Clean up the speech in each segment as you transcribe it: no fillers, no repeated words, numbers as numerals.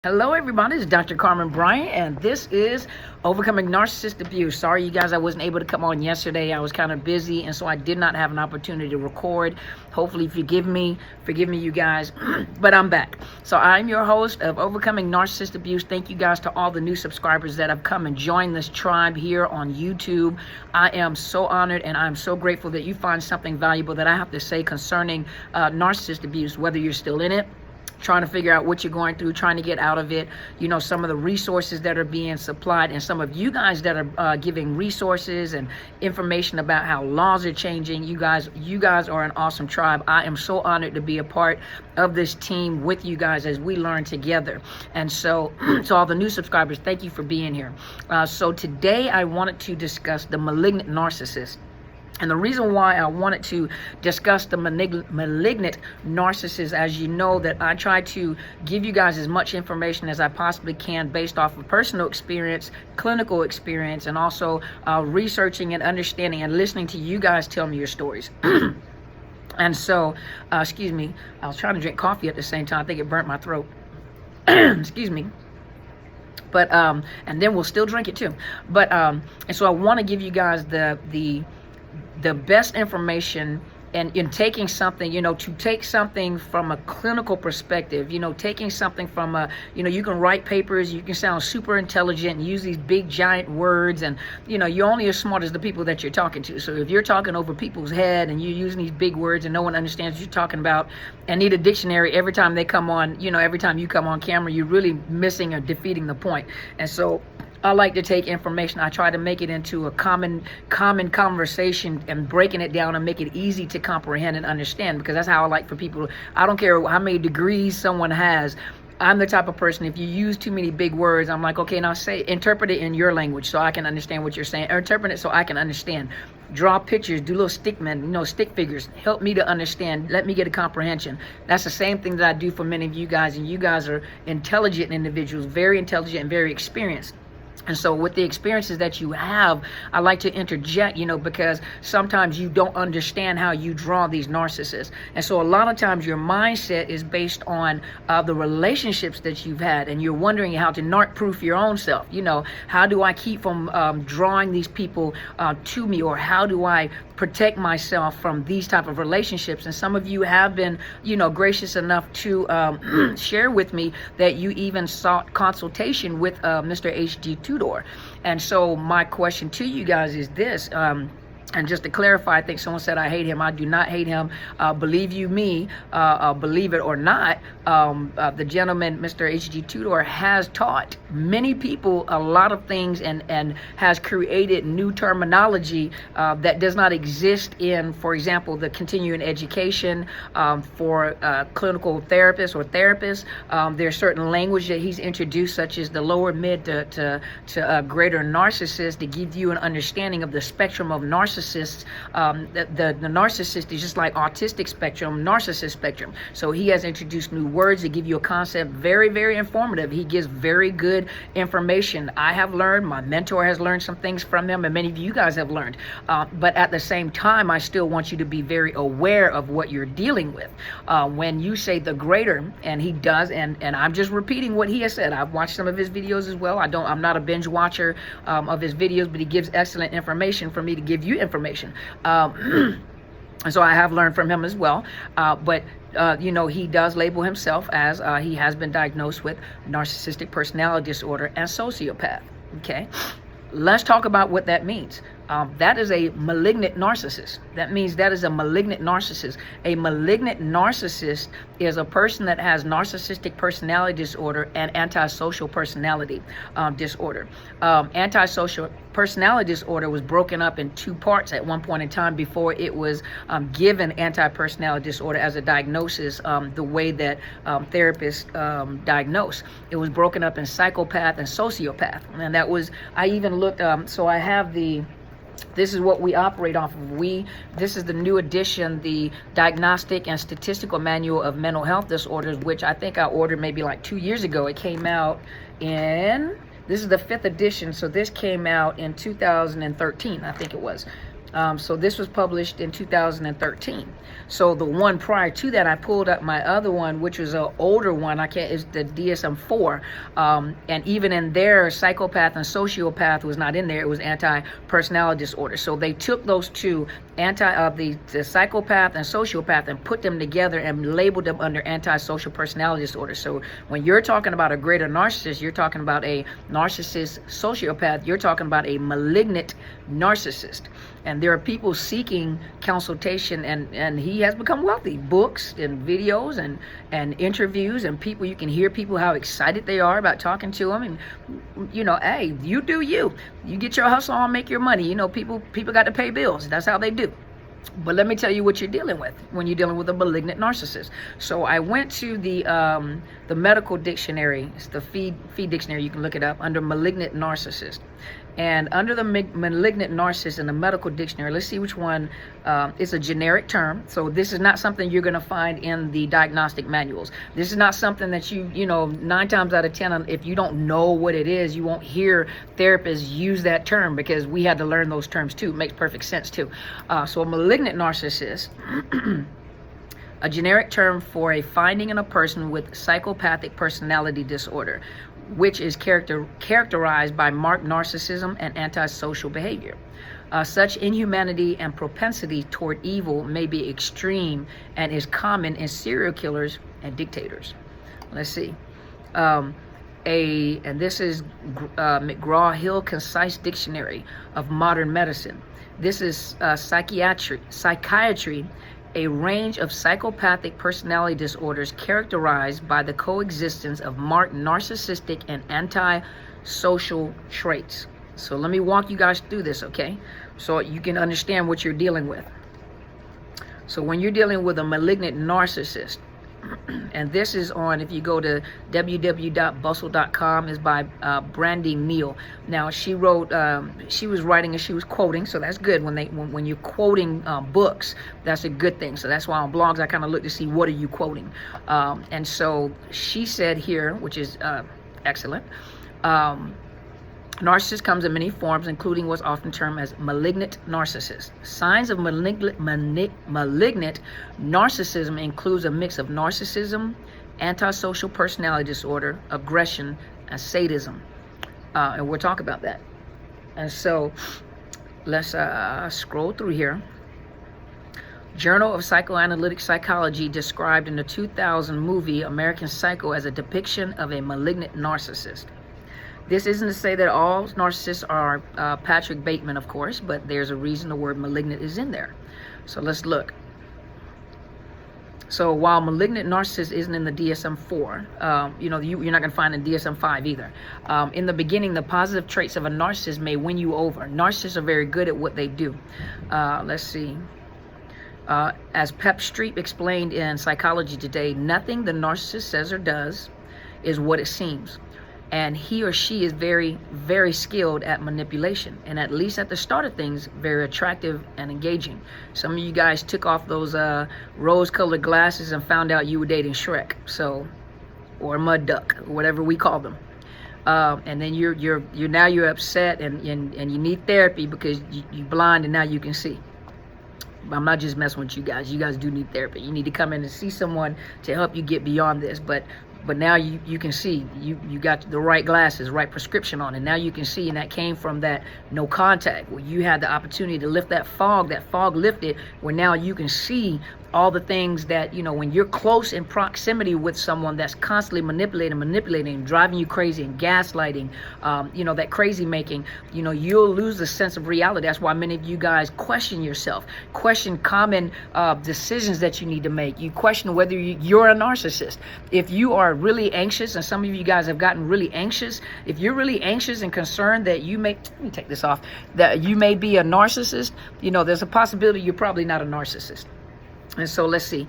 Hello everybody, it's Dr. Carmen Bryant, and this is Overcoming Narcissist Abuse. Sorry you guys I wasn't able to come on yesterday. I was kind of busy, and so I did not have an opportunity to record. Hopefully forgive me you guys, but I'm back. So I'm your host of Overcoming Narcissist Abuse. Thank you guys to all the new subscribers that have come and joined this tribe here on YouTube. I am so honored and I'm so grateful that you find something valuable that I have to say concerning narcissist abuse, whether you're still in it, trying to figure out what you're going through, trying to get out of it, you know, some of the resources that are being supplied, and some of you guys that are giving resources and information about how laws are changing. You guys are an awesome tribe. I am so honored to be a part of this team with you guys as we learn together. And so, to all the new subscribers, thank you for being here. So today I wanted to discuss the malignant narcissist. And the reason why I wanted to discuss the malignant narcissist, as you know, that I try to give you guys as much information as I possibly can based off of personal experience, clinical experience, and also researching and understanding and listening to you guys tell me your stories. And so, excuse me, I was trying to drink coffee at the same time. I think it burnt my throat. Excuse me. But, and then we'll still drink it too. But, and so I want to give you guys the best information, and in taking something, you know, to take something from a clinical perspective, you know, taking something from a, you know, you can write papers, you can sound super intelligent and use these big giant words, and, you know, you're only as smart as the people that you're talking to. So if you're talking over people's head and you're using these big words and no one understands what you're talking about and need a dictionary every time they come on, you know, every time you come on camera, you're really missing or defeating the point. And so I like to take information, I try to make it into a common conversation and breaking it down and make it easy to comprehend and understand, because that's how I like for people. I don't care how many degrees someone has. I'm the type of person, if you use too many big words, I'm like, okay, now interpret it in your language so I can understand what you're saying, or interpret it so I can understand. Draw pictures, do little stick figures, help me to understand, let me get a comprehension. That's the same thing that I do for many of you guys, and you guys are intelligent individuals, very intelligent and very experienced. And so with the experiences that you have, I like to interject, you know, because sometimes you don't understand how you draw these narcissists. And so a lot of times your mindset is based on the relationships that you've had, and you're wondering how to narc-proof your own self. You know, how do I keep from drawing these people to me, or how do I protect myself from these type of relationships? And some of you have been, you know, gracious enough to share with me that you even sought consultation with Mr. H.G. Tudor. And so my question to you guys is this, and just to clarify, I think someone said I hate him. I do not hate him. Believe you me, believe it or not, the gentleman, Mr. H.G. Tudor, has taught many people a lot of things, and has created new terminology that does not exist in, for example, the continuing education for clinical therapists or therapists. There's certain language that he's introduced, such as the lower mid to greater narcissist, to give you an understanding of the spectrum of narcissists. The narcissist is just like autistic spectrum, narcissist spectrum. So he has introduced new words to give you a concept, very, very informative. He gives very good information. I have learned, my mentor has learned some things from him, and many of you guys have learned. But at the same time, I still want you to be very aware of what you're dealing with. When you say the greater, and he does, and I'm just repeating what he has said. I've watched some of his videos as well. I'm not a binge watcher of his videos, but he gives excellent information for me to give you information. And so I have learned from him as well. But you know, he does label himself as he has been diagnosed with narcissistic personality disorder and sociopath. Okay, let's talk about what that means. That is a malignant narcissist. That means that is a malignant narcissist. A malignant narcissist is a person that has narcissistic personality disorder and antisocial personality disorder. Antisocial personality disorder was broken up in two parts at one point in time before it was given anti-personality disorder as a diagnosis, the way that therapists diagnose. It was broken up in psychopath and sociopath. And that was, I even looked, so I have this is what we operate off of. This is the new edition, the Diagnostic and Statistical Manual of Mental Health Disorders, which I think I ordered maybe like 2 years ago. It came out in, this is the 5th edition, so this came out in 2013, I think it was. So this was published in 2013. So the one prior to that, I pulled up my other one, which was an older one. It's the DSM-4. And even in there, psychopath and sociopath was not in there. It was anti-personality disorder. So they took those two, the psychopath and sociopath, and put them together and labeled them under antisocial personality disorder. So when you're talking about a greater narcissist, you're talking about a narcissist sociopath. You're talking about a malignant narcissist. And there are people seeking consultation, and he has become wealthy. Books and videos and interviews, and people, you can hear people how excited they are about talking to him. And, you know, hey, you do you. You get your hustle on, make your money. You know, people got to pay bills. That's how they do. But let me tell you what you're dealing with when you're dealing with a malignant narcissist. So I went to the medical dictionary. It's the Feed dictionary. You can look it up under malignant narcissist. And under the malignant narcissist in the medical dictionary, let's see which one is a generic term. So this is not something you're going to find in the diagnostic manuals. This is not something that you know, 9 times out of 10, if you don't know what it is, you won't hear therapists use that term, because we had to learn those terms too. It makes perfect sense too. So a malignant narcissist, a generic term for a finding in a person with psychopathic personality disorder, which is characterized by marked narcissism and antisocial behavior. Such inhumanity and propensity toward evil may be extreme and is common in serial killers and dictators. Let's see. And this is McGraw-Hill Concise Dictionary of Modern Medicine. This is psychiatry, a range of psychopathic personality disorders characterized by the coexistence of marked narcissistic and antisocial traits. So let me walk you guys through this, okay? So you can understand what you're dealing with. So when you're dealing with a malignant narcissist, and this is on, if you go to www.bustle.com, is by Brandy Neal. Now she wrote, she was writing and she was quoting, so that's good. When you're quoting books, that's a good thing. So that's why on blogs I kind of look to see what are you quoting. And so she said here, which is excellent. Narcissist comes in many forms, including what's often termed as malignant narcissist. Signs of malignant narcissism includes a mix of narcissism, antisocial personality disorder, aggression, and sadism. And we'll talk about that. And so let's scroll through here. Journal of Psychoanalytic Psychology described in the 2000 movie American Psycho as a depiction of a malignant narcissist. This isn't to say that all narcissists are Patrick Bateman, of course, but there's a reason the word malignant is in there. So let's look. So while malignant narcissist isn't in the DSM-4, you know, you're not going to find in DSM-5 either. In the beginning, the positive traits of a narcissist may win you over. Narcissists are very good at what they do. Let's see. As Pep Streep explained in Psychology Today, nothing the narcissist says or does is what it seems. And he or she is very, very skilled at manipulation. And at least at the start of things, very attractive and engaging. Some of you guys took off those rose-colored glasses and found out you were dating Shrek. So, or Mud Duck, or whatever we call them. And then you're upset and you need therapy because you're blind and now you can see. I'm not just messing with you guys. You guys do need therapy. You need to come in and see someone to help you get beyond this. But now you can see, you got the right glasses, right prescription on, and now you can see, and that came from that no contact, where you had the opportunity to lift that fog lifted, where now you can see all the things that, you know, when you're close in proximity with someone that's constantly manipulating, driving you crazy and gaslighting, you know, that crazy making, you know, you'll lose the sense of reality. That's why many of you guys question yourself, question common decisions that you need to make. You question whether you're a narcissist. If you are really anxious, and some of you guys have gotten really anxious, if you're really anxious and concerned that you may, let me take this off, that you may be a narcissist, you know, there's a possibility you're probably not a narcissist. And so let's see.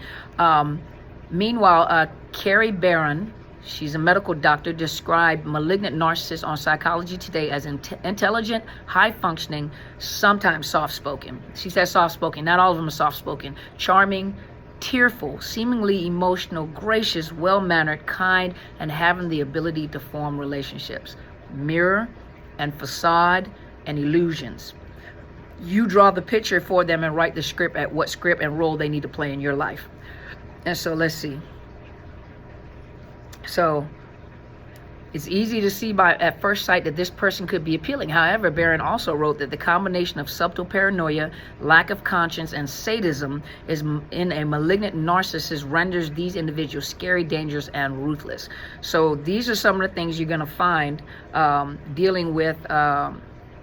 Meanwhile, Carrie Barron, she's a medical doctor, described malignant narcissists on Psychology Today as intelligent, high-functioning, sometimes soft-spoken. She says soft-spoken. Not all of them are soft-spoken. Charming, tearful, seemingly emotional, gracious, well-mannered, kind, and having the ability to form relationships. Mirror and facade and illusions. You draw the picture for them and write the script at what script and role they need to play in your life. And so let's see. So it's easy to see at first sight that this person could be appealing. However, Barron also wrote that the combination of subtle paranoia, lack of conscience, and sadism is in a malignant narcissist renders these individuals scary, dangerous, and ruthless. So these are some of the things you're going to find dealing with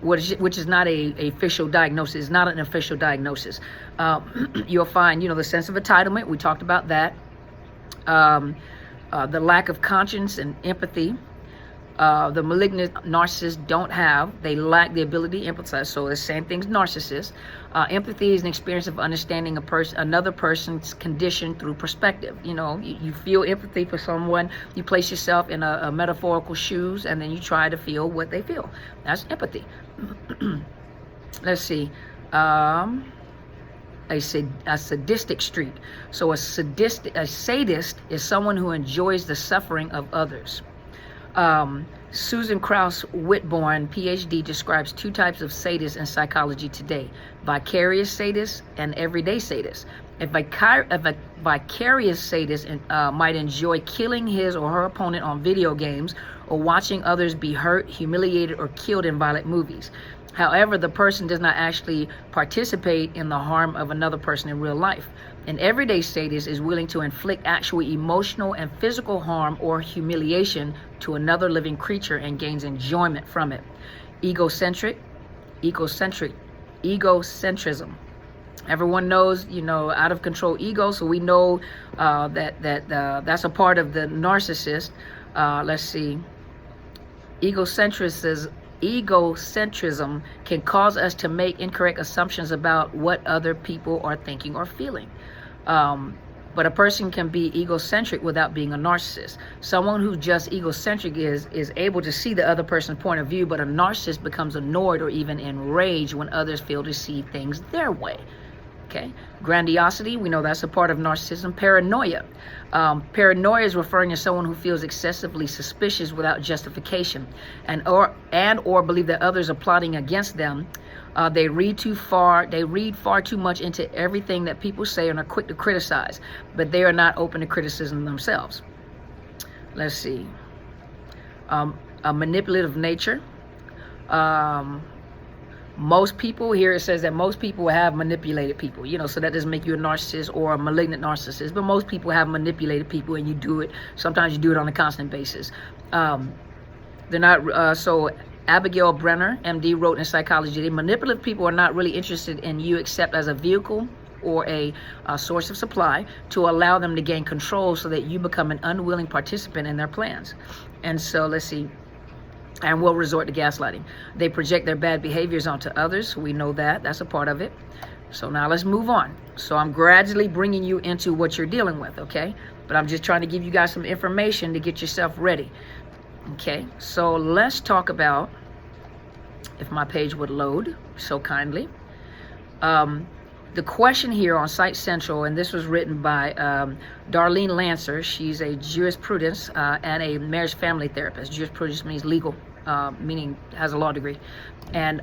which is not a official diagnosis. It's not an official diagnosis. You'll find, the sense of entitlement. We talked about that. The lack of conscience and empathy. The malignant narcissists don't have. They lack the ability to empathize. So the same thing as narcissists. Empathy is an experience of understanding another person's condition through perspective. You feel empathy for someone. You place yourself in a metaphorical shoes, and then you try to feel what they feel. That's empathy. Let's see. A sadistic streak. So a sadist is someone who enjoys the suffering of others. Susan Krauss Whitborn, PhD, describes two types of sadists in psychology today: vicarious sadists and everyday sadists. A vicarious sadist might enjoy killing his or her opponent on video games or watching others be hurt, humiliated, or killed in violent movies. However, the person does not actually participate in the harm of another person in real life. An everyday sadist is willing to inflict actual emotional and physical harm or humiliation to another living creature and gains enjoyment from it. Egocentrism. Everyone knows, out of control ego, so we know that's a part of the narcissist. Let's see. Egocentrism can cause us to make incorrect assumptions about what other people are thinking or feeling. But a person can be egocentric without being a narcissist. Someone who's just egocentric is able to see the other person's point of view, but a narcissist becomes annoyed or even enraged when others fail to see things their way. Okay. Grandiosity, we know that's a part of narcissism. Paranoia. Paranoia is referring to someone who feels excessively suspicious without justification and or believe that others are plotting against them. They read far too much into everything that people say and are quick to criticize, but they are not open to criticism themselves. Let's see. A manipulative nature. Most people, here it says that most people have manipulated people, so that doesn't make you a narcissist or a malignant narcissist, but most people have manipulated people, and you do it. Sometimes you do it on a constant basis. They're not, so Abigail Brenner, MD, wrote in Psychology, the manipulative people are not really interested in you except as a vehicle or a source of supply to allow them to gain control so that you become an unwilling participant in their plans. And so let's see. And will resort to gaslighting. They project their bad behaviors onto others. We know that. That's a part of it. So now let's move on. So I'm gradually bringing you into what you're dealing with, okay? But I'm just trying to give you guys some information to get yourself ready. Okay, so let's talk about, if my page would load so kindly. The question here on Site Central, and this was written by Darlene Lancer. She's a jurisprudence and a marriage family therapist. Jurisprudence means legal, meaning has a law degree. And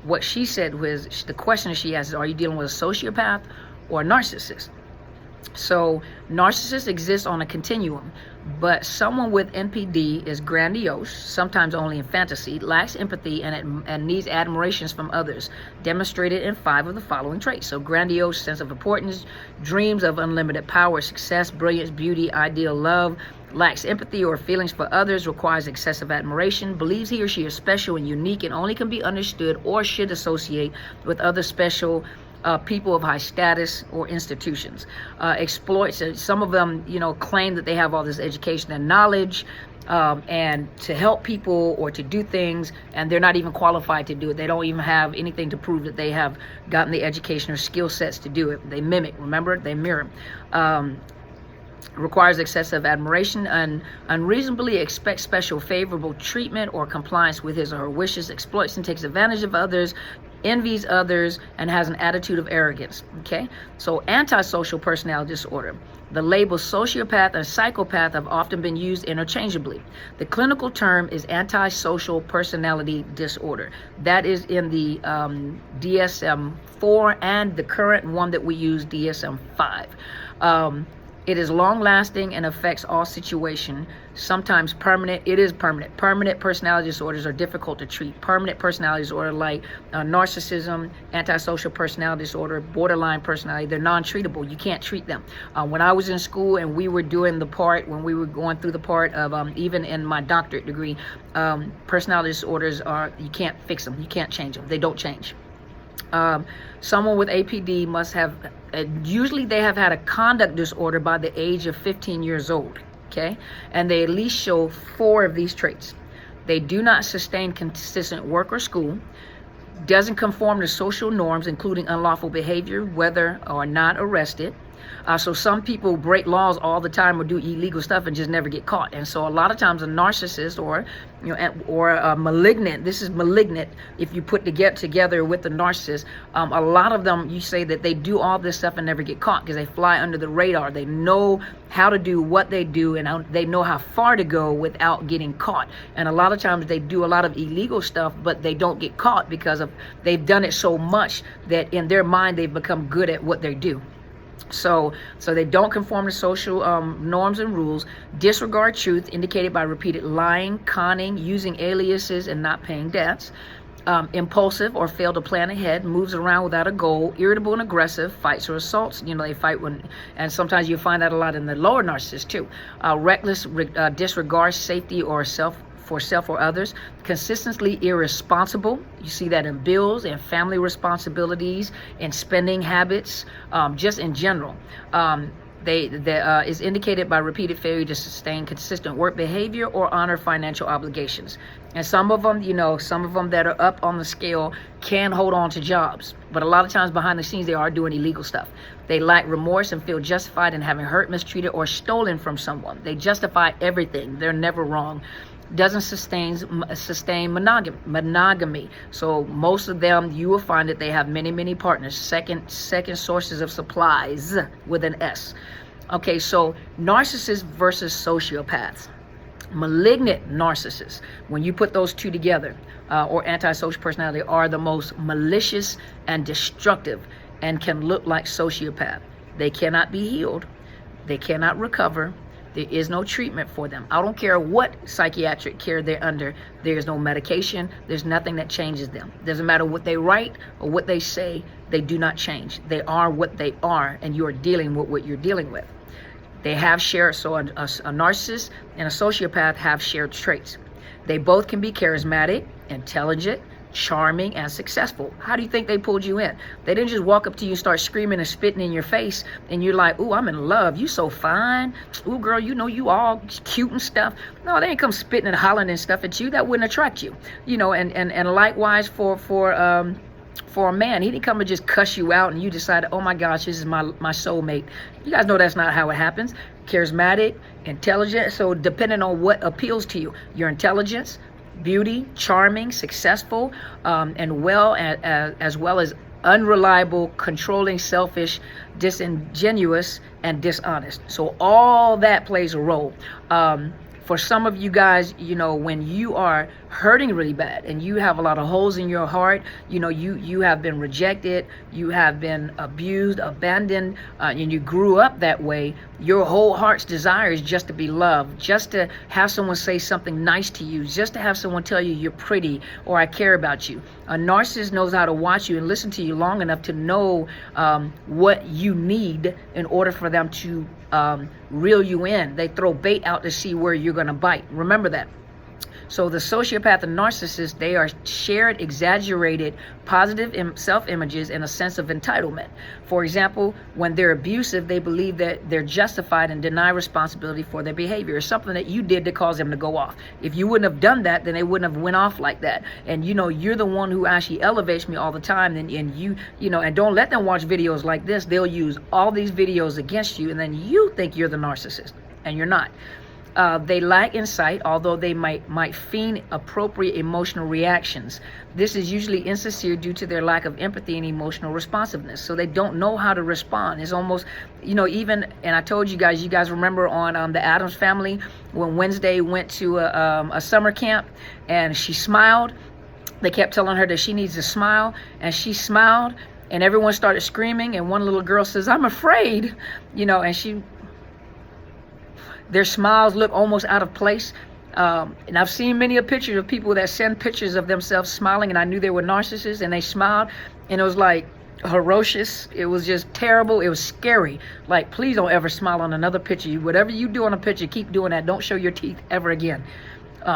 what she said was, the question she asked is, are you dealing with a sociopath or a narcissist? So narcissists exist on a continuum, but someone with NPD is grandiose, sometimes only in fantasy, lacks empathy, and needs admirations from others, demonstrated in 5 of the following traits. So grandiose, sense of importance, dreams of unlimited power, success, brilliance, beauty, ideal love, lacks empathy or feelings for others, requires excessive admiration, believes he or she is special and unique and only can be understood or should associate with other special people of high status or institutions, exploits. Some of them, claim that they have all this education and knowledge and to help people or to do things, and they're not even qualified to do it. They don't even have anything to prove that they have gotten the education or skill sets to do it. They mimic, remember? They mirror. Requires excessive admiration and unreasonably expects special favorable treatment or compliance with his or her wishes, exploits and takes advantage of others, envies others, and has an attitude of arrogance. Okay, so antisocial personality disorder. The labels sociopath and psychopath have often been used interchangeably. The clinical term is antisocial personality disorder. That is in the DSM-4 and the current one that we use, DSM-5. It is long-lasting and affects all situations, sometimes permanent. It is permanent. Permanent personality disorders are difficult to treat. Permanent personality disorder like narcissism, antisocial personality disorder, borderline personality, they're non-treatable. You can't treat them. When I was in school and we were doing the part, when we were going through the part of, even in my doctorate degree, personality disorders you can't fix them. You can't change them. They don't change. Someone with APD must have, usually they have had a conduct disorder by the age of 15 years old, okay? And they at least show 4 of these traits. They do not sustain consistent work or school, doesn't conform to social norms, including unlawful behavior, whether or not arrested. So some people break laws all the time or do illegal stuff and just never get caught. And so a lot of times a narcissist or a malignant, this is malignant if you put together with the narcissist, a lot of them, you say that they do all this stuff and never get caught because they fly under the radar. They know how to do what they do and they know how far to go without getting caught. And a lot of times they do a lot of illegal stuff, but they don't get caught because they've done it so much that in their mind they've become good at what they do. So they don't conform to social norms and rules, disregard truth indicated by repeated lying, conning, using aliases, and not paying debts. Impulsive or fail to plan ahead, moves around without a goal, irritable and aggressive, fights or assaults. They fight and sometimes you find that a lot in the lower narcissists too. Reckless, disregards safety or for self or others, consistently irresponsible. You see that in bills and family responsibilities and spending habits, just in general. Is indicated by repeated failure to sustain consistent work behavior or honor financial obligations. And some of them, some of them that are up on the scale can hold on to jobs, but a lot of times behind the scenes they are doing illegal stuff. They lack remorse and feel justified in having hurt, mistreated, or stolen from someone. They justify everything. They're never wrong. Doesn't sustain monogamy. So most of them, you will find that they have many partners, second sources of supplies with an S. Okay, so narcissists versus sociopaths. Malignant narcissists, when you put those two together, or antisocial personality, are the most malicious and destructive and can look like sociopath. They cannot be healed. They cannot recover. There is no treatment for them. I don't care what psychiatric care they're under. There's no medication. There's nothing that changes them. Doesn't matter what they write or what they say. They do not change. They are what they are, and you are dealing with what you're dealing with. They have shared, so a narcissist and a sociopath have shared traits. They both can be charismatic, intelligent, charming, and successful. How do you think they pulled you in? They didn't just walk up to you and start screaming and spitting in your face and you're like, ooh, I'm in love, you so fine, ooh girl, you all cute and stuff. No, they ain't come spitting and hollering and stuff at you. That wouldn't attract you. And likewise for a man, he didn't come and just cuss you out and you decided, oh my gosh, this is my soulmate. You guys know that's not how it happens. Charismatic, intelligent. So depending on what appeals to you, your intelligence, beauty, charming, successful, and as well as unreliable, controlling, selfish, disingenuous, and dishonest. So all that plays a role. For some of you guys, when you are hurting really bad and you have a lot of holes in your heart, you have been rejected, you have been abused, abandoned, and you grew up that way, your whole heart's desire is just to be loved, just to have someone say something nice to you, just to have someone tell you you're pretty or I care about you. A narcissist knows how to watch you and listen to you long enough to know what you need in order for them to reel you in. They throw bait out to see where you're going to bite. Remember that. So the sociopath and narcissist, they are shared, exaggerated, positive self-images and a sense of entitlement. For example, when they're abusive, they believe that they're justified and deny responsibility for their behavior. It's something that you did to cause them to go off. If you wouldn't have done that, then they wouldn't have went off like that. And you're the one who actually elevates me all the time. And and don't let them watch videos like this. They'll use all these videos against you, and then you think you're the narcissist, and you're not. They lack insight, although they might feign appropriate emotional reactions. This is usually insincere due to their lack of empathy and emotional responsiveness. So they don't know how to respond. It's almost, even, and I told you guys remember on the Addams Family when Wednesday went to a summer camp and she smiled. They kept telling her that she needs to smile, and she smiled, and everyone started screaming, and one little girl says, "I'm afraid," and their smiles look almost out of place. And I've seen many a picture of people that send pictures of themselves smiling, and I knew they were narcissists, and they smiled, and it was like ferocious. It was just terrible. It was scary. Like, please don't ever smile on another picture. Whatever you do on a picture, keep doing that. Don't show your teeth ever again.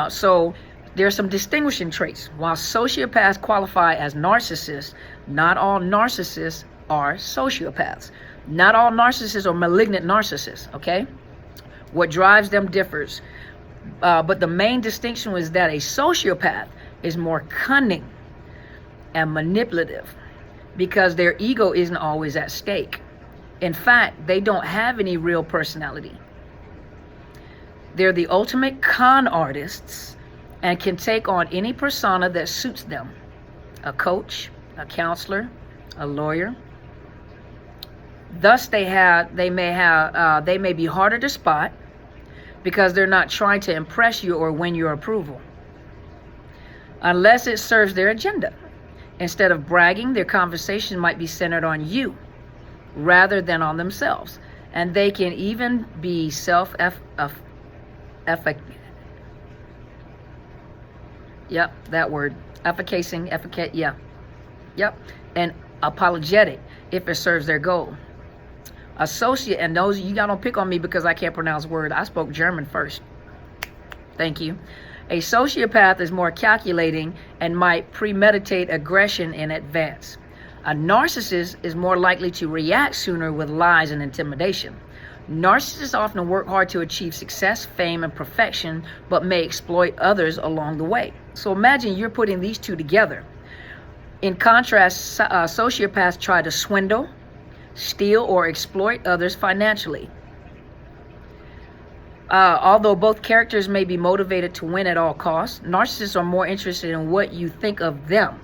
So there are some distinguishing traits. While sociopaths qualify as narcissists, not all narcissists are sociopaths. Not all narcissists are malignant narcissists, okay? What drives them differs. But the main distinction was that a sociopath is more cunning and manipulative because their ego isn't always at stake. In fact, they don't have any real personality. They're the ultimate con artists and can take on any persona that suits them. A coach, a counselor, a lawyer. Thus, they may be harder to spot because they're not trying to impress you or win your approval, unless it serves their agenda. Instead of bragging, their conversation might be centered on you rather than on themselves, and they can even be and apologetic if it serves their goal. And those, you gotta don't pick on me because I can't pronounce words. I spoke German first. Thank you. A sociopath is more calculating and might premeditate aggression in advance. A narcissist is more likely to react sooner with lies and intimidation. Narcissists often work hard to achieve success, fame, and perfection, but may exploit others along the way. So imagine you're putting these two together. In contrast, sociopaths try to swindle, steal, or exploit others financially. Although both characters may be motivated to win at all costs, narcissists are more interested in what you think of them.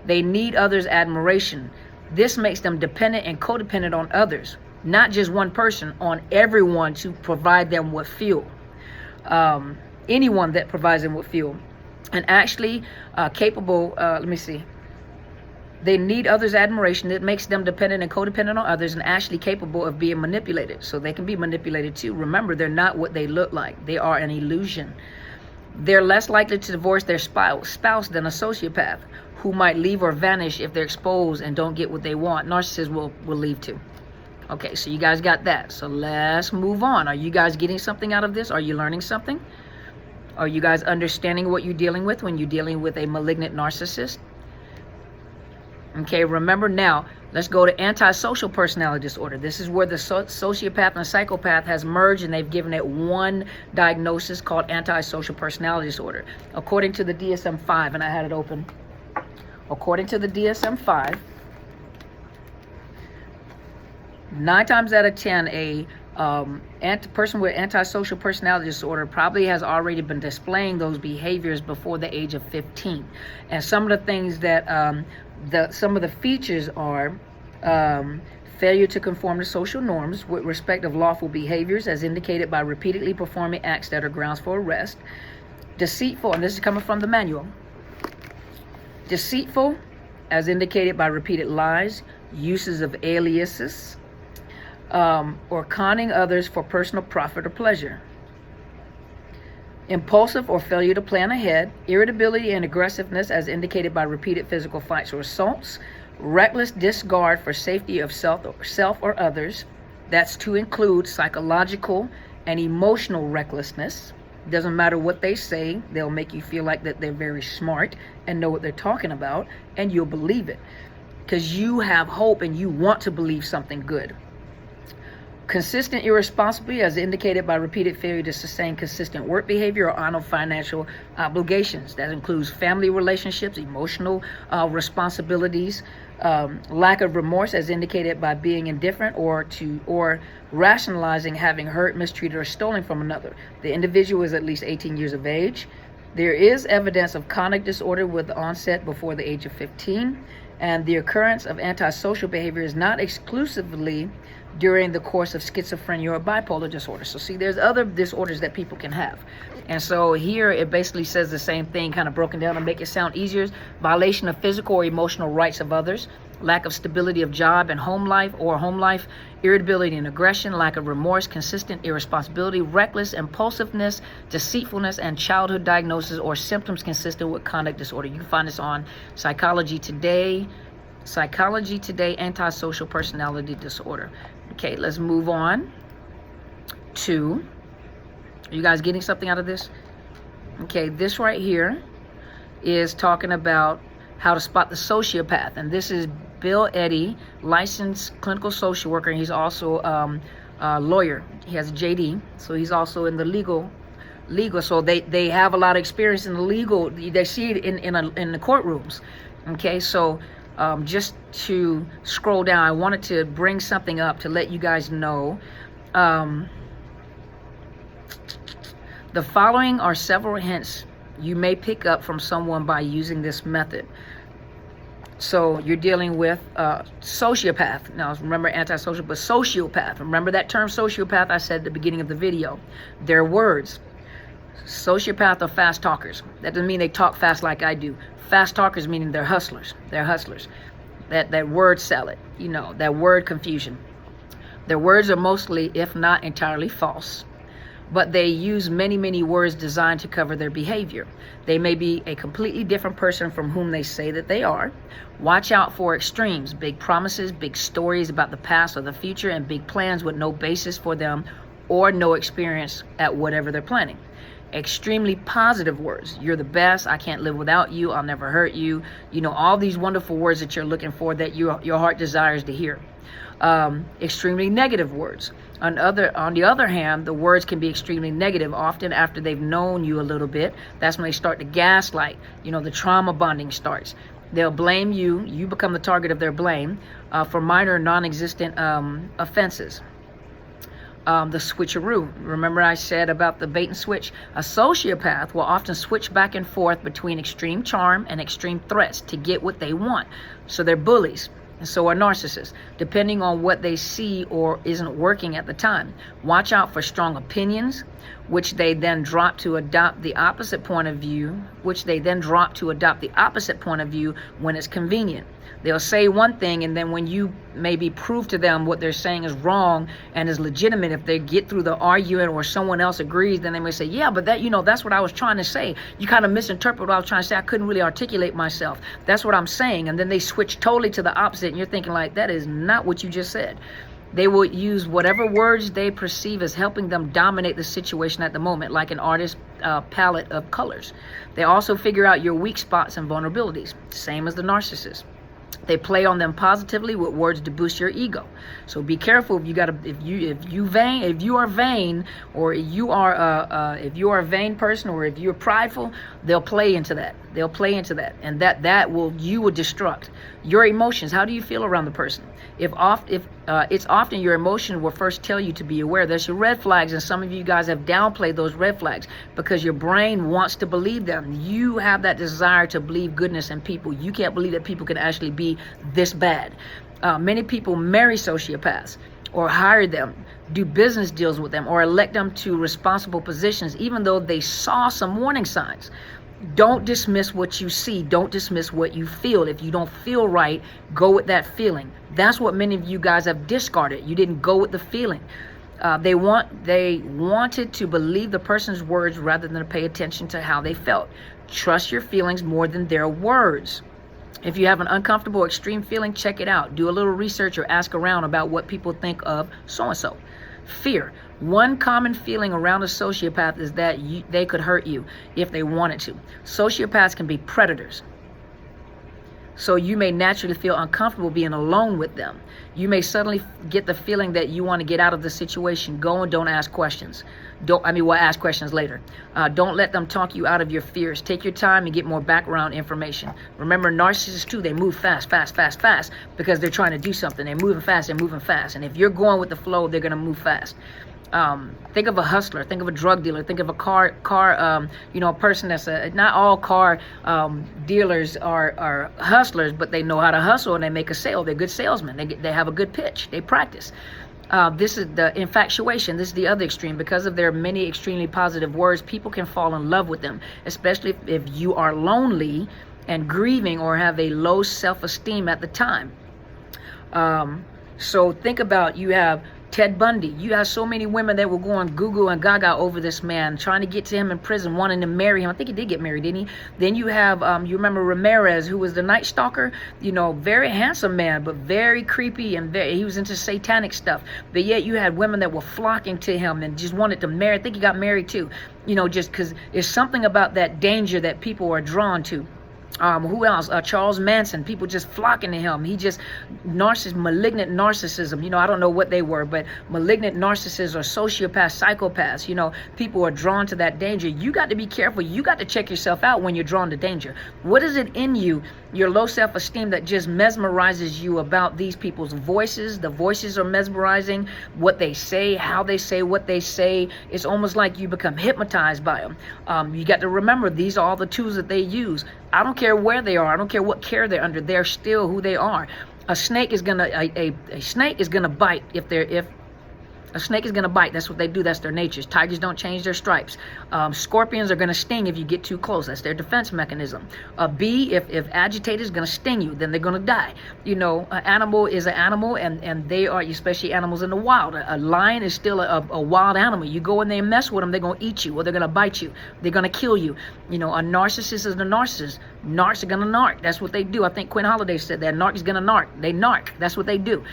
They need others' admiration. This makes them dependent and codependent on others, not just one person, on everyone to provide them with fuel. Anyone that provides them with fuel. And actually capable, they need others' admiration. It makes them dependent and codependent on others and actually capable of being manipulated. So they can be manipulated too. Remember, they're not what they look like. They are an illusion. They're less likely to divorce their spouse than a sociopath, who might leave or vanish if they're exposed and don't get what they want. Narcissists will leave too. Okay, so you guys got that. So let's move on. Are you guys getting something out of this? Are you learning something? Are you guys understanding what you're dealing with when you're dealing with a malignant narcissist? Okay, remember now, let's go to antisocial personality disorder. This is where the sociopath and psychopath has merged, and they've given it one diagnosis called antisocial personality disorder. According to the DSM-5, and I had it open. According to the DSM-5, 9 times out of 10, a person with antisocial personality disorder probably has already been displaying those behaviors before the age of 15. And some of the things that some of the features are failure to conform to social norms with respect of lawful behaviors as indicated by repeatedly performing acts that are grounds for arrest. Deceitful, and this is coming from the manual. Deceitful, as indicated by repeated lies, uses of aliases, or conning others for personal profit or pleasure. Impulsive or failure to plan ahead, irritability and aggressiveness as indicated by repeated physical fights or assaults, reckless disregard for safety of self or others. That's to include psychological and emotional recklessness. Doesn't matter what they say, they'll make you feel like that they're very smart and know what they're talking about, and you'll believe it because you have hope and you want to believe something good. Consistent irresponsibility, as indicated by repeated failure to sustain consistent work behavior or honor financial obligations. That includes family relationships, emotional responsibilities, lack of remorse, as indicated by being indifferent or rationalizing having hurt, mistreated, or stolen from another. The individual is at least 18 years of age. There is evidence of conduct disorder with onset before the age of 15, and the occurrence of antisocial behavior is not exclusively during the course of schizophrenia or bipolar disorder. So see, there's other disorders that people can have. And so here it basically says the same thing, kind of broken down to make it sound easier. Violation of physical or emotional rights of others, lack of stability of job and home life, irritability and aggression, lack of remorse, consistent irresponsibility, reckless impulsiveness, deceitfulness, and childhood diagnosis or symptoms consistent with conduct disorder. You can find this on Psychology Today, Antisocial Personality Disorder. Okay, let's move on to, are you guys getting something out of this? Okay, this right here is talking about how to spot the sociopath. And this is Bill Eddy, licensed clinical social worker. And he's also a lawyer. He has a JD, so he's also in the legal. So they have a lot of experience in the legal. They see it in the courtrooms. Okay, so just to scroll down, I wanted to bring something up to let you guys know. The following are several hints you may pick up from someone by using this method. So you're dealing with sociopath. Now remember antisocial, but sociopath. Remember that term sociopath I said at the beginning of the video. Their words. Sociopath are fast talkers. That doesn't mean they talk fast like I do. Fast talkers meaning they're hustlers. They're hustlers. That word salad, you know, that word confusion. Their words are mostly, if not entirely, false. But they use many words designed to cover their behavior. They may be a completely different person from whom they say that they are. Watch out for extremes, big promises, big stories about the past or the future, and big plans with no basis for them or no experience at whatever they're planning. Extremely positive words. You're the best. I can't live without you. I'll never hurt you. You know, all these wonderful words that you're looking for that your heart desires to hear. Extremely negative words. On the other hand, the words can be extremely negative, often after they've known you a little bit. That's when they start to gaslight. You know, the trauma bonding starts. They'll blame you. You become the target of their blame for minor non-existent offenses. The switcheroo. Remember I said about the bait and switch? A sociopath will often switch back and forth between extreme charm and extreme threats to get what they want. So they're bullies. And so are narcissists, depending on what they see or isn't working at the time. Watch out for strong opinions, which they then drop to adopt the opposite point of view, when it's convenient. They'll say one thing, and then when you maybe prove to them what they're saying is wrong and is legitimate, if they get through the argument or someone else agrees, then they may say, yeah, but that, you know, that's what I was trying to say. You kind of misinterpret what I was trying to say. I couldn't really articulate myself. That's what I'm saying. And then they switch totally to the opposite, and you're thinking like, that is not what you just said. They will use whatever words they perceive as helping them dominate the situation at the moment, like an artist's palette of colors. They also figure out your weak spots and vulnerabilities, same as the narcissist. They play on them positively with words to boost your ego. So be careful if you are vain, or if you are a vain person, or if you're prideful, they'll play into that. And you will destruct your emotions. How do you feel around the person? It's often your emotion will first tell you to be aware. There's your red flags, and some of you guys have downplayed those red flags because your brain wants to believe them. You have that desire to believe goodness in people. You can't believe that people can actually be this bad. Many people marry sociopaths, or hire them, do business deals with them, or elect them to responsible positions, even though they saw some warning signs. Don't dismiss what you see. Don't dismiss what you feel. If you don't feel right, go with that feeling. That's what many of you guys have discarded. You didn't go with the feeling. They wanted to believe the person's words rather than to pay attention to how they felt. Trust your feelings more than their words. If you have an uncomfortable, extreme feeling, check it out. Do a little research or ask around about what people think of so-and-so. Fear. One common feeling around a sociopath is that they could hurt you if they wanted to. Sociopaths can be predators. So you may naturally feel uncomfortable being alone with them. You may suddenly get the feeling that you want to get out of the situation. Go and don't ask questions. We'll ask questions later. Don't let them talk you out of your fears. Take your time and get more background information. Remember, narcissists too, they move fast, because they're trying to do something. They're moving fast. And if you're going with the flow, they're going to move fast. Think of a hustler, think of a drug dealer, think of a car, a person that's not all car dealers are hustlers, but they know how to hustle and they make a sale. They're good salesmen. They have a good pitch. They practice. This is the infatuation. This is the other extreme. Because of their many extremely positive words, people can fall in love with them, especially if you are lonely and grieving or have a low self-esteem at the time. So think about, you have Ted Bundy. You have so many women that were going Google and Gaga over this man, trying to get to him in prison, wanting to marry him. I think he did get married, didn't he? Then you have, you remember Ramirez, who was the Night Stalker? Very handsome man, but very creepy, and he was into satanic stuff. But yet you had women that were flocking to him and just wanted to marry. I think he got married too. Just because there's something about that danger that people are drawn to. Who else? Charles Manson. People just flocking to him. He just malignant narcissism. I don't know what they were, but malignant narcissists or sociopaths, psychopaths. People are drawn to that danger. You got to be careful. You got to check yourself out when you're drawn to danger. What is it in you, your low self-esteem, that just mesmerizes you about these people's voices? The voices are mesmerizing. What they say, how they say what they say. It's almost like you become hypnotized by them. You got to remember, these are all the tools that they use. I don't care where they are. I don't care what care they're under. They're still who they are. A snake is gonna bite if a snake is gonna bite. That's what they do. That's their nature. Tigers don't change their stripes. Scorpions are gonna sting if you get too close. That's their defense mechanism. A bee, if agitated, is gonna sting you. Then they're gonna die. An animal is an animal, and they are, especially animals in the wild. A lion is still a wild animal. You go in there and mess with them, they're gonna eat you, or they're gonna bite you. They're gonna kill you. A narcissist is a narcissist. Narcs are gonna narc. That's what they do. I think Quinn Holiday said that. Narc is gonna narc. They narc. That's what they do.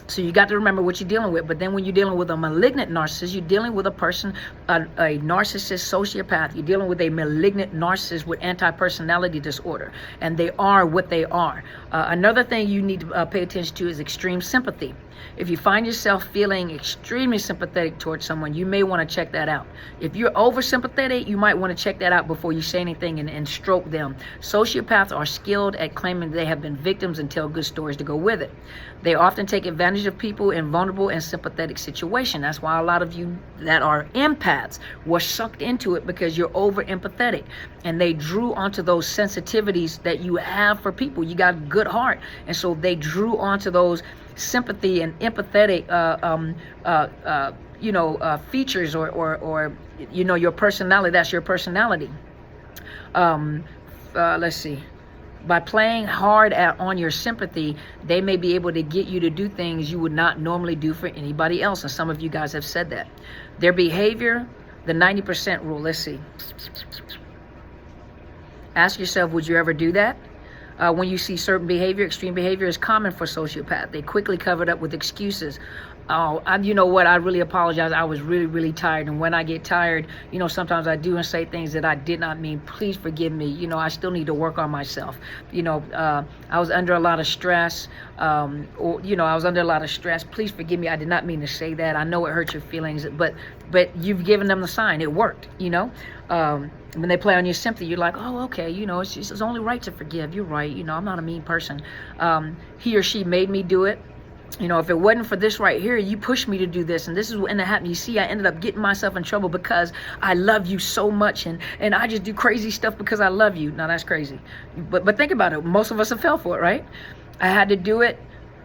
So you got to remember what you're dealing with. But then when you're dealing with a malignant narcissist, you're dealing with a person, a narcissist sociopath. You're dealing with a malignant narcissist with anti-personality disorder. And they are what they are. Another thing you need to pay attention to is extreme sympathy. If you find yourself feeling extremely sympathetic towards someone, you may want to check that out. If you're over sympathetic, you might want to check that out before you say anything and stroke them. Sociopaths are skilled at claiming they have been victims and tell good stories to go with it. They often take advantage of people in vulnerable and sympathetic situations. That's why a lot of you that are empaths were sucked into it, because you're over empathetic, and they drew onto those sensitivities that you have for people. You got a good heart, and so they drew onto those sympathy and empathetic features or your personality. That's your personality. Let's see. By playing hard on your sympathy, they may be able to get you to do things you would not normally do for anybody else. And some of you guys have said that. Their behavior, the 90% rule. Let's see. Ask yourself, would you ever do that? When you see certain behavior, extreme behavior is common for sociopath. They quickly cover it up with excuses. Oh, you know what? I really apologize. I was really, really tired. And when I get tired, sometimes I do and say things that I did not mean. Please forgive me. I still need to work on myself. I was under a lot of stress. I was under a lot of stress. Please forgive me. I did not mean to say that. I know it hurt your feelings, but you've given them the sign. It worked, When they play on your sympathy, you're like, oh, okay, it's only right to forgive. You're right. I'm not a mean person. He or she made me do it. If it wasn't for this right here, you pushed me to do this, and this is what ended up happening. You see, I ended up getting myself in trouble because I love you so much, and I just do crazy stuff because I love you. Now, that's crazy. But think about it. Most of us have fell for it, right? I had to do it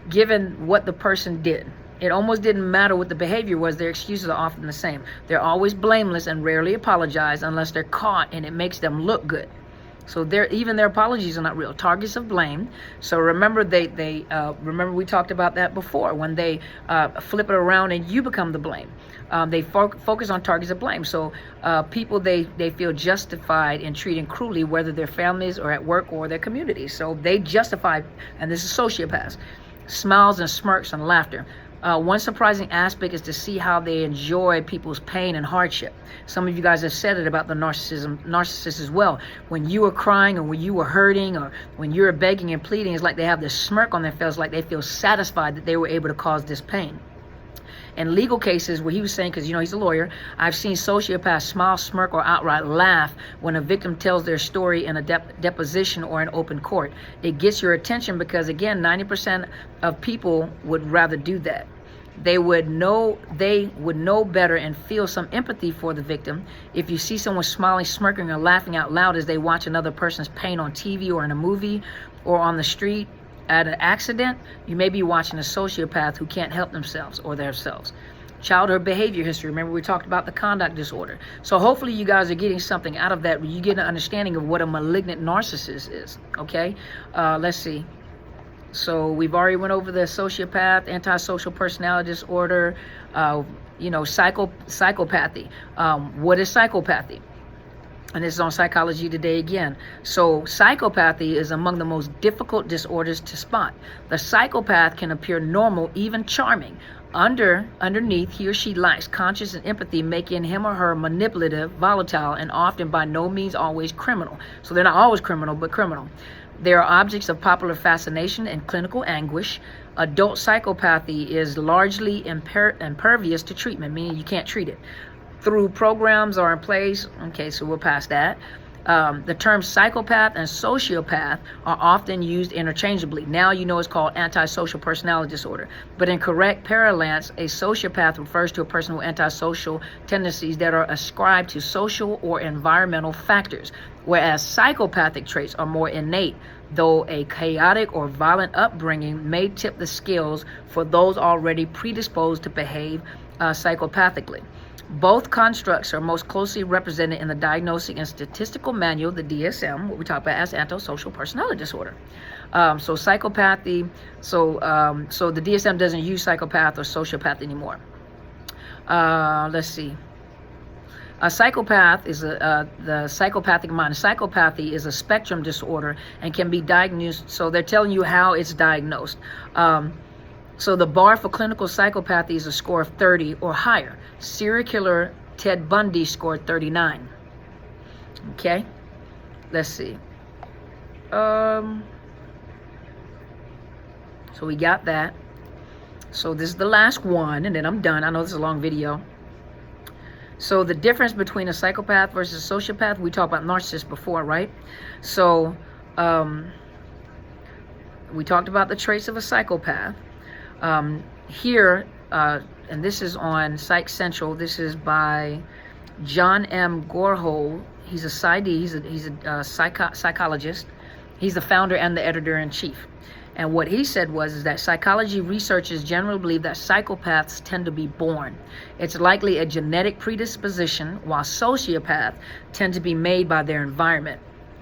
given what the person did. It almost didn't matter what the behavior was. Their excuses are often the same. They're always blameless and rarely apologize unless they're caught and it makes them look good. So even their apologies are not real. Targets of blame. So remember, remember we talked about that before. When they flip it around and you become the blame, they focus on targets of blame. So people they feel justified in treating cruelly, whether their families or at work or their communities. So they justify, and this is sociopaths, smiles and smirks and laughter. One surprising aspect is to see how they enjoy people's pain and hardship. Some of you guys have said it about the narcissist as well. When you were crying or when you were hurting or when you were begging and pleading, it's like they have this smirk on their face, like they feel satisfied that they were able to cause this pain. In legal cases, what he was saying, because, you know, he's a lawyer, I've seen sociopaths smile, smirk, or outright laugh when a victim tells their story in a deposition or in open court. It gets your attention because, again, 90% of people would rather do that. They would know better and feel some empathy for the victim. If you see someone smiling, smirking, or laughing out loud as they watch another person's pain on TV or in a movie or on the street, at an accident, you may be watching a sociopath who can't help themselves or themselves. Childhood behavior history. Remember, we talked about the conduct disorder. So hopefully you guys are getting something out of that. You get an understanding of what a malignant narcissist is. Okay, let's see. So we've already went over the sociopath, antisocial personality disorder, you know, psychopathy. What is psychopathy? And this is on Psychology Today again. So psychopathy is among the most difficult disorders to spot. The psychopath can appear normal, even charming. Underneath, he or she lacks conscience and empathy, making him or her manipulative, volatile, and often by no means always criminal. So they're not always criminal, but criminal. They are objects of popular fascination and clinical anguish. Adult psychopathy is largely impervious to treatment, meaning you can't treat it. Through programs are in place. Okay, so we'll pass that. The terms psychopath and sociopath are often used interchangeably. Now you know it's called antisocial personality disorder. But in correct parlance, a sociopath refers to a person with antisocial tendencies that are ascribed to social or environmental factors, whereas psychopathic traits are more innate, though a chaotic or violent upbringing may tip the scales for those already predisposed to behave psychopathically. Both constructs are most closely represented in the Diagnostic and Statistical Manual, the DSM, what we talk about as antisocial personality disorder. So psychopathy, so the DSM doesn't use psychopath or sociopath anymore. Let's see. A psychopath is the psychopathic mind. Psychopathy is a spectrum disorder and can be diagnosed. So they're telling you how it's diagnosed. So the bar for clinical psychopathy is a score of 30 or higher. Serial killer Ted Bundy scored 39. Okay, let's see. So we got that. So this is the last one, and then I'm done. I know this is a long video. So the difference between a psychopath versus a sociopath, we talked about narcissists before, right? So we talked about the traits of a psychopath. Here, and this is on Psych Central. This is by John M. Gorhole. He's a PsyD. He's a psychologist. He's the founder and the editor-in-chief. And what he said is that psychology researchers generally believe that psychopaths tend to be born. It's likely a genetic predisposition, while sociopaths tend to be made by their environment,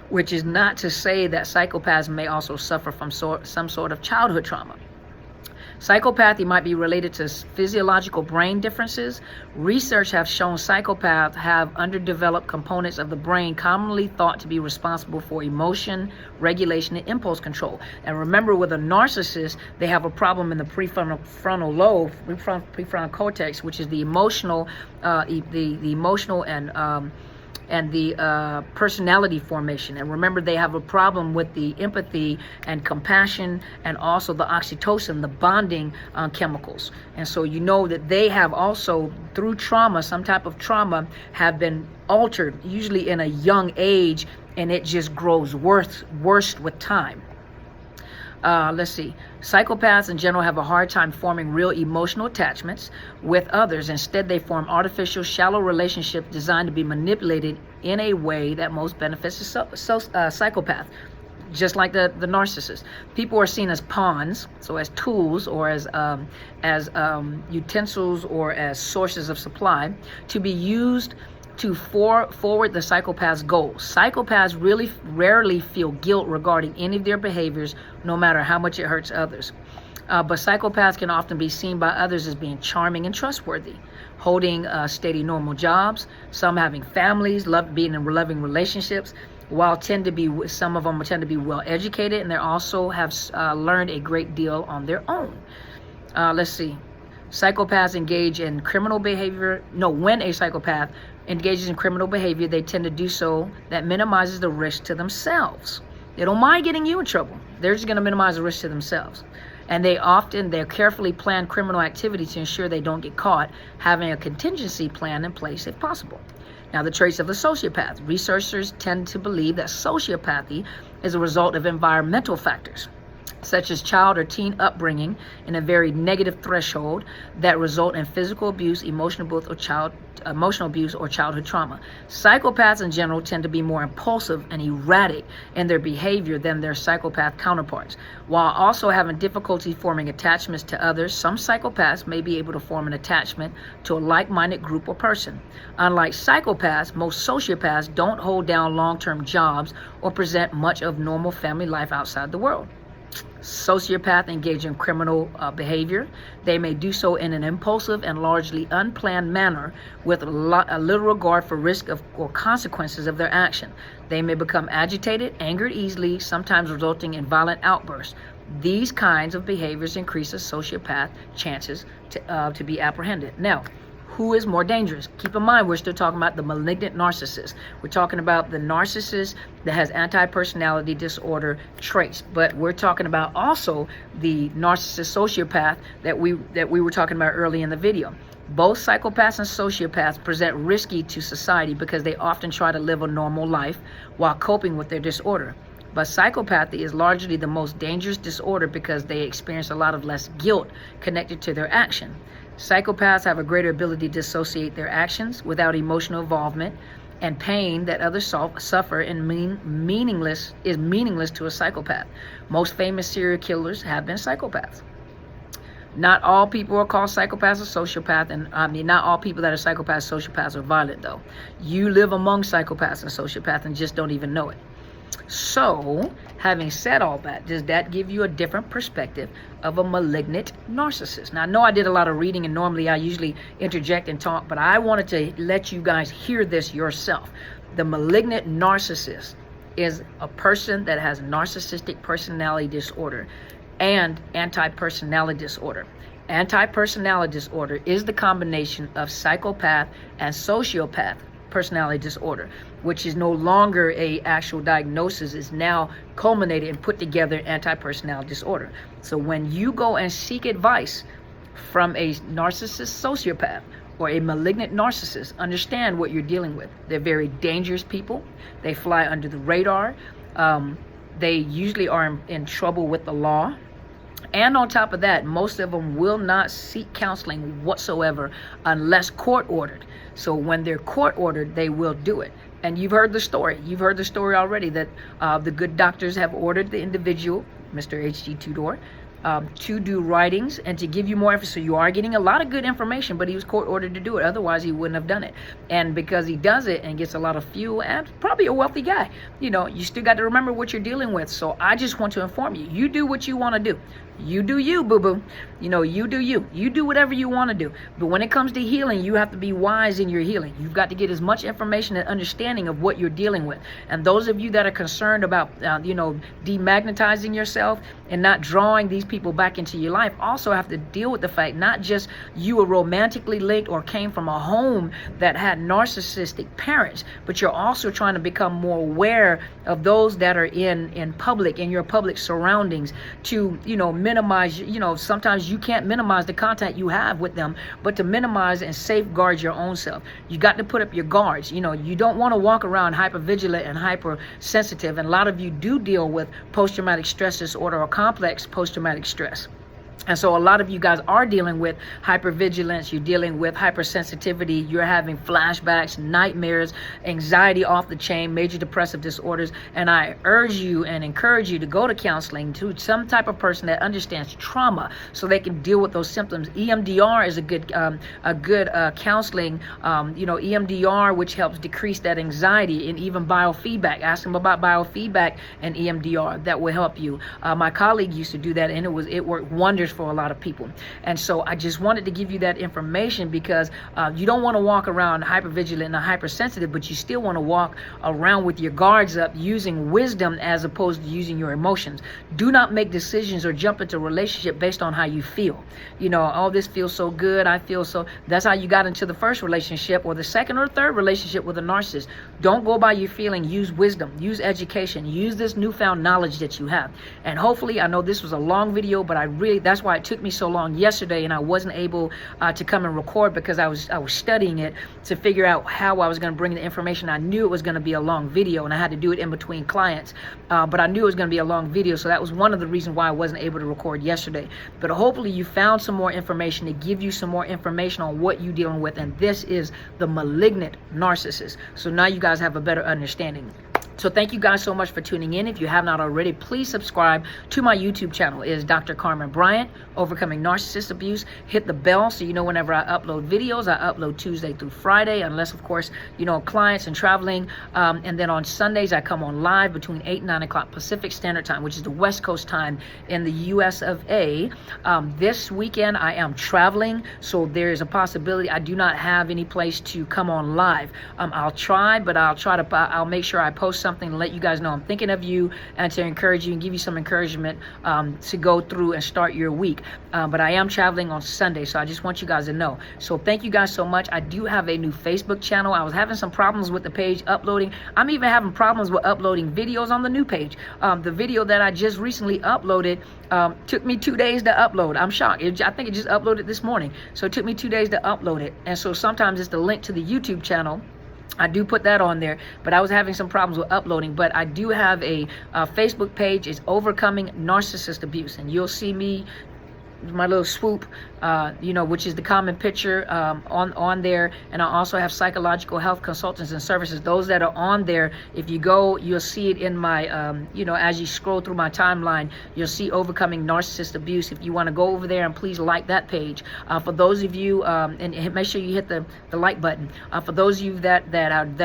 which is not to say that psychopaths may also suffer from some sort of childhood trauma. Psychopathy might be related to physiological brain differences. Research has shown psychopaths have underdeveloped components of the brain commonly thought to be responsible for emotion, regulation, and impulse control. And remember, with a narcissist, they have a problem in the prefrontal lobe, prefrontal cortex, which is the emotional, the emotional and the personality formation. And remember, they have a problem with the empathy and compassion and also the oxytocin, the bonding chemicals. And so you know that they have also, through trauma, some type of trauma, have been altered, usually in a young age, and it just grows worse with time. Let's see. Psychopaths in general have a hard time forming real emotional attachments with others. Instead, they form artificial, shallow relationships designed to be manipulated in a way that most benefits the psychopath. Just like the narcissist. People are seen as pawns, so as tools or as utensils or as sources of supply to be used to forward the psychopath's goals. Psychopaths really rarely feel guilt regarding any of their behaviors, no matter how much it hurts others. But psychopaths can often be seen by others as being charming and trustworthy, holding steady, normal jobs, some having families, being in loving relationships, while some of them tend to be well educated, and they also have learned a great deal on their own. Let's see. Psychopaths engage in criminal behavior. No, when a psychopath engages in criminal behavior, they tend to do so that minimizes the risk to themselves. They don't mind getting you in trouble. They're just going to minimize the risk to themselves. And they're carefully plan criminal activity to ensure they don't get caught, having a contingency plan in place if possible. Now, the traits of the sociopath. Researchers tend to believe that sociopathy is a result of environmental factors, such as child or teen upbringing in a very negative threshold that result in physical abuse, emotional abuse, or childhood trauma. Psychopaths in general tend to be more impulsive and erratic in their behavior than their psychopath counterparts. While also having difficulty forming attachments to others, some psychopaths may be able to form an attachment to a like-minded group or person. Unlike psychopaths, most sociopaths don't hold down long-term jobs or present much of normal family life outside the world. Sociopaths engage in criminal behavior. They may do so in an impulsive and largely unplanned manner with little regard for risk or consequences of their action. They may become agitated, angered easily, sometimes resulting in violent outbursts. These kinds of behaviors increase a sociopath chances to be apprehended. Now, who is more dangerous? Keep in mind, we're still talking about the malignant narcissist. We're talking about the narcissist that has anti-personality disorder traits, but we're talking about also the narcissist sociopath that we were talking about early in the video. Both psychopaths and sociopaths present risky to society because they often try to live a normal life while coping with their disorder. But psychopathy is largely the most dangerous disorder because they experience a lot of less guilt connected to their action. Psychopaths have a greater ability to dissociate their actions without emotional involvement, and pain that others suffer and meaningless to a psychopath. Most famous serial killers have been psychopaths. Not all people are called psychopaths or sociopaths, and not all people that are psychopaths, sociopaths are violent though. You live among psychopaths and sociopaths and just don't even know it. So, having said all that, does that give you a different perspective of a malignant narcissist? Now, I know I did a lot of reading, and normally I usually interject and talk, but I wanted to let you guys hear this yourself. The malignant narcissist is a person that has narcissistic personality disorder and anti-personality disorder. Anti-personality disorder is the combination of psychopath and sociopath personality disorder, which is no longer a actual diagnosis, is now culminated and put together in anti-personality disorder. So when you go and seek advice from a narcissist sociopath or a malignant narcissist, understand what you're dealing with. They're very dangerous people. They fly under the radar. They usually are in trouble with the law. And on top of that, most of them will not seek counseling whatsoever unless court ordered. So when they're court ordered, they will do it. And you've heard the story. You've heard the story already that the good doctors have ordered the individual, Mr. H.G. Tudor, to do writings and to give you more info. So you are getting a lot of good information, but he was court ordered to do it. Otherwise, he wouldn't have done it. And because he does it and gets a lot of fuel, and probably a wealthy guy, you still got to remember what you're dealing with. So I just want to inform you, you do what you want to do. You do you, boo-boo. You do you. You do whatever you want to do. But when it comes to healing, you have to be wise in your healing. You've got to get as much information and understanding of what you're dealing with. And those of you that are concerned about, demagnetizing yourself and not drawing these people back into your life also have to deal with the fact not just you were romantically linked or came from a home that had narcissistic parents, but you're also trying to become more aware of those that are in public, in your public surroundings, to, minimize, sometimes you can't minimize the contact you have with them, but to minimize and safeguard your own self. You got to put up your guards. You don't want to walk around hypervigilant and hypersensitive. And a lot of you do deal with post-traumatic stress disorder or complex post-traumatic stress. And so a lot of you guys are dealing with hypervigilance, you're dealing with hypersensitivity, you're having flashbacks, nightmares, anxiety off the chain, major depressive disorders. And I urge you and encourage you to go to counseling to some type of person that understands trauma so they can deal with those symptoms. EMDR is a good counseling, EMDR, which helps decrease that anxiety, and even biofeedback. Ask them about biofeedback and EMDR. That will help you. My colleague used to do that, and it worked wonders barriers for a lot of people. And so I just wanted to give you that information because you don't want to walk around hypervigilant and hypersensitive, but you still want to walk around with your guards up, using wisdom as opposed to using your emotions. Do not make decisions or jump into a relationship based on how you feel. You know, oh, this feels so good, I feel so. That's how you got into the first relationship or the second or third relationship with a narcissist. Don't go by your feeling. Use wisdom, use education, use this newfound knowledge that you have. And hopefully, I know this was a long video, but that's why it took me so long yesterday and I wasn't able to come and record, because I was studying it to figure out how I was going to bring the information. I knew it was going to be a long video and I had to do it in between clients, but I knew it was going to be a long video, so that was one of the reasons why I wasn't able to record yesterday. But hopefully you found some more information to give you some more information on what you're dealing with, and this is the malignant narcissist. So now you guys have a better understanding. So thank you guys so much for tuning in. If you have not already, please subscribe to my YouTube channel. It is Dr. Carmen Bryant, Overcoming Narcissist Abuse. Hit the bell so you know whenever I upload videos. I upload Tuesday through Friday, unless, of course, you know, clients and traveling. And then on Sundays, I come on live between 8 and 9 o'clock Pacific Standard Time, which is the West Coast time in the US of A. This weekend, I am traveling, so there is a possibility I do not have any place to come on live. I'll try, but I'll make sure I post something to let you guys know I'm thinking of you and to encourage you and give you some encouragement to go through and start your week. But I am traveling on Sunday, so I just want you guys to know. So thank you guys so much. I do have a new Facebook channel. I was having some problems with the page uploading. I'm even having problems with uploading videos on the new page. The video that I just recently uploaded took me 2 days to upload. I'm shocked. I think it just uploaded this morning. So it took me 2 days to upload it. And so sometimes it's the link to the YouTube channel. I do put that on there, but I was having some problems with uploading. But I do have a Facebook page. It's Overcoming Narcissist Abuse, and you'll see me, my little swoop, you know, which is the common picture on there. And I also have psychological health consultants and services. Those that are on there, if you go, you'll see it in my, you know, as you scroll through my timeline, you'll see Overcoming Narcissist Abuse. If you want to go over there and please like that page. For those of you, and make sure you hit the like button. For those of you that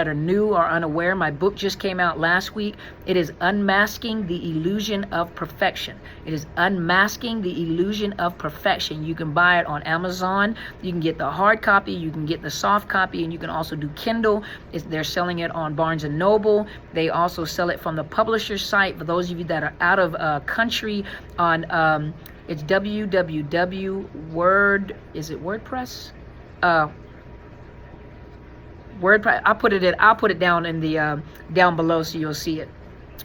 are new or unaware, my book just came out last week. It is Unmasking the Illusion of Perfection. It is Unmasking the Illusion of Perfection. You can buy it on Amazon. You can get the hard copy, you can get the soft copy, and you can also do Kindle. They're selling it on Barnes & Noble. They also sell it from the publisher's site. For those of you that are out of country, on it's www.word, is it WordPress? WordPress. I'll put it down in the down below so you'll see it.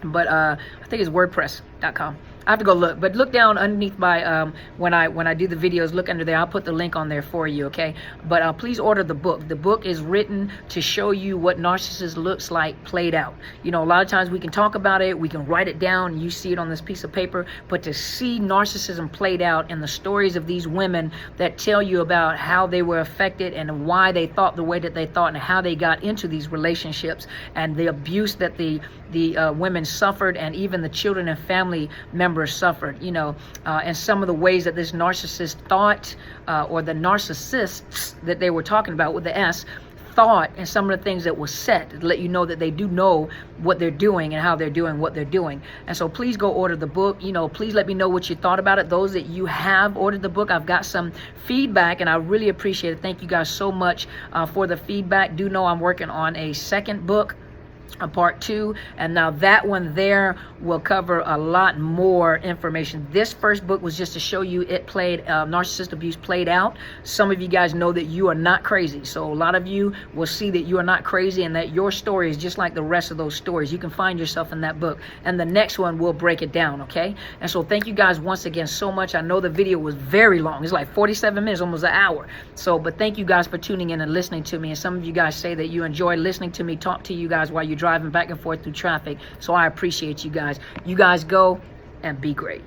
But I think it's WordPress.com. I have to go look, but look down underneath my when I do the videos, look under there. I'll put the link on there for you, okay? But please order the book. The book is written to show you what narcissism looks like played out. You know, a lot of times we can talk about it, we can write it down, and you see it on this piece of paper, but to see narcissism played out and the stories of these women that tell you about how they were affected and why they thought the way that they thought and how they got into these relationships and the abuse that the women suffered, and even the children and family members suffered, you know, and some of the ways that this narcissist thought, or the narcissists that they were talking about with the S, thought, and some of the things that were said to let you know that they do know what they're doing and how they're doing what they're doing. And so please go order the book. You know, please let me know what you thought about it. Those that you have ordered the book, I've got some feedback and I really appreciate it. Thank you guys so much for the feedback. Do know I'm working on a second book, a part 2, and now that one there will cover a lot more information. This first book was just to show you it played, narcissist abuse played out. Some of you guys know that you are not crazy, so a lot of you will see that you are not crazy and that your story is just like the rest of those stories. You can find yourself in that book, and the next one will break it down, okay? And so thank you guys once again so much. I know the video was very long. It's like 47 minutes, almost an hour. So, but thank you guys for tuning in and listening to me, and some of you guys say that you enjoy listening to me talk to you guys while you're driving back and forth through traffic. So I appreciate you guys. You guys go and be great.